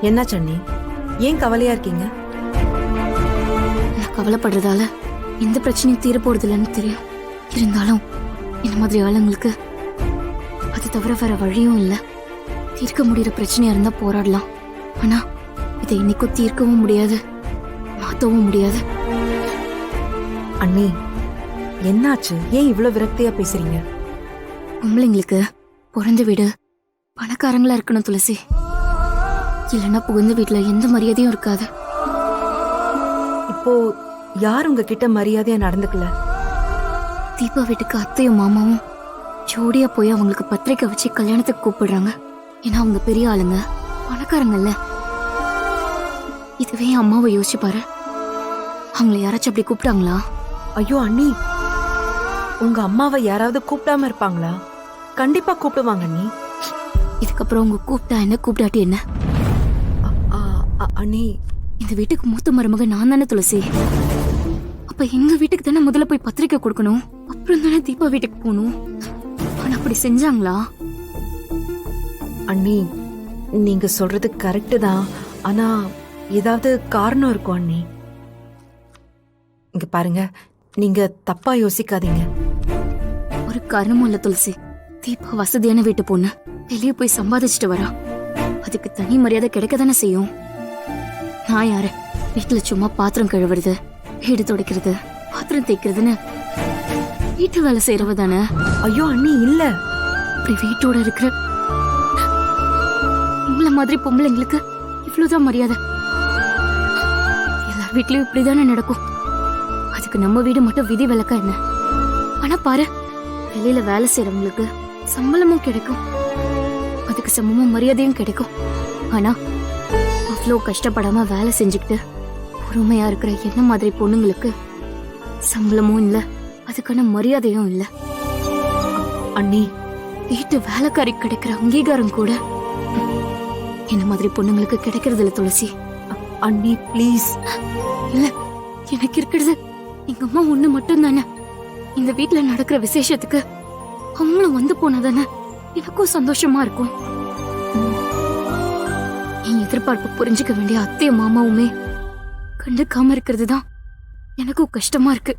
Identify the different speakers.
Speaker 1: என்ன சன்னி, ஏன் கவலையா இருக்கீங்க?
Speaker 2: நான் கவலைப்படுறதால எந்த பிரச்சனையும் தீர போறது இல்லைன்னு தெரியும். இருந்தாலும் இந்த மாதிரி ஆளுங்களுக்கு அது தவிர வேற வழியும் இல்லை. தீர்க்க முடியற பிரச்சனையா இருந்தா போராடலாம். ஆனா இதை இன்னைக்கும் தீர்க்கவும் முடியாது, மாத்தவும் முடியாது.
Speaker 1: அண்ணி, என்னாச்சு? ஏன் இவ்வளவு விரக்தியா பேசுறீங்க?
Speaker 2: பொம்பளைங்களுக்கு பிறந்த வீடு பணக்காரங்களா இருக்கணும் துளசி. இல்லைன்னா புகுந்த வீட்டுல எந்த மரியாதையும் இருக்காது.
Speaker 1: இப்போ யார் உங்ககிட்ட மரியாதையா நடந்துக்கல?
Speaker 2: தீபா வீட்டுக்கு அத்தையும் மாமாவும் ஜோடியா போய் அவங்களுக்கு பத்திரிக்கை வச்சு கல்யாணத்துக்கு கூப்பிடுறாங்க. ஏன்னா அவங்க பெரிய ஆளுங்க, பணக்காரங்கல்ல. இதுவே அம்மாவை யோசிச்சு பாரு. அவங்கள யாராச்சும் அப்படி கூப்பிட்டாங்களா?
Speaker 1: ஐயோ அண்ணி, உங்க அம்மாவை யாராவது கூப்பிடாம இருப்பாங்களா? கண்டிப்பா கூப்பிடுவாங்க அண்ணி.
Speaker 2: இதுக்கப்புறம் உங்க கூப்பிட்டா என்ன, கூப்பிடாட்டி என்ன?
Speaker 1: அண்ணி,
Speaker 2: இந்த வீட்டுக்கு மூத்த மருமக நான் தானே துளசி. அப்ப எங்க வீட்டுக்கு தானே முதல்ல போய் பத்திரிக்கை கொடுக்கணும், அப்புறம் தானே தீபா வீட்டுக்கு போகணும். ஆனா அப்படி செஞ்சாங்களா?
Speaker 1: அண்ணி, நீங்க சொல்றது கரெக்டு தான். ஆனா ஏதாவது காரணம் இருக்கும் அண்ணி. இங்க பாருங்க, நீங்க தப்பா யோசிக்காதீங்க.
Speaker 2: ஒரு காரணமும் இல்ல துளசி. தீபா வசதியான வீட்டு பொண்ணு, வெளியே போய் சம்பாதிச்சுட்டு வரா. அதுக்கு தனி மரியாதை கிடைக்க தானே செய்யும். நான் யாரு? வீட்டுல சும்மா பாத்திரம் கழுவுறது, வீடு துடைக்கிறது, பாத்திரம் தேய்க்கிறதுன்னு வீட்டு வேலை செய்யறவ தானே.
Speaker 1: ஐயோ அண்ணி, இல்ல.
Speaker 2: இப்படி வீட்டோட இருக்கிற உங்களை மாதிரி பொம்பளைங்களுக்கு இவ்வளவுதான் மரியாதை. எல்லார் வீட்லயும் இப்படிதானே நடக்கும். அதுக்கு நம்ம வீடு மட்டும் விதி விலக்கா என்ன? ஆனா பாரு, வெளியில வேலை செய்யறவங்களுக்கு சம்பளமும் கிடைக்கும், அதுக்கு சமமா மரியாதையும் கிடைக்கும். ஆனா அவ்வளோ கஷ்டப்படாம வேலை செஞ்சுக்கிட்டு பொறுமையா இருக்கிற என்ன மாதிரி பொண்ணுங்களுக்கு சம்பளமும் இல்ல, அதுக்கான மரியாதையும் இல்ல.
Speaker 1: அண்ணி,
Speaker 2: வீட்டு வேலைக்காரி கிடைக்கிற அங்கீகாரம் கூட என்ன மாதிரி பொண்ணுங்களுக்கு கிடைக்கிறது இல்ல துளசி.
Speaker 1: அண்ணி ப்ளீஸ்.
Speaker 2: இல்ல, எனக்கு இருக்கிறது எங்க அம்மா ஒண்ணு மட்டும் தானே. இந்த வீட்டுல நடக்கிற விசேஷத்துக்கு அவங்களும் வந்து போனாதானே எனக்கும் சந்தோஷமா இருக்கும். என் எதிர்பார்ப்பு புரிஞ்சுக்க வேண்டிய அத்தையும் மாமாவுமே கண்டுக்காம இருக்கிறது தான் எனக்கும் கஷ்டமா இருக்கு.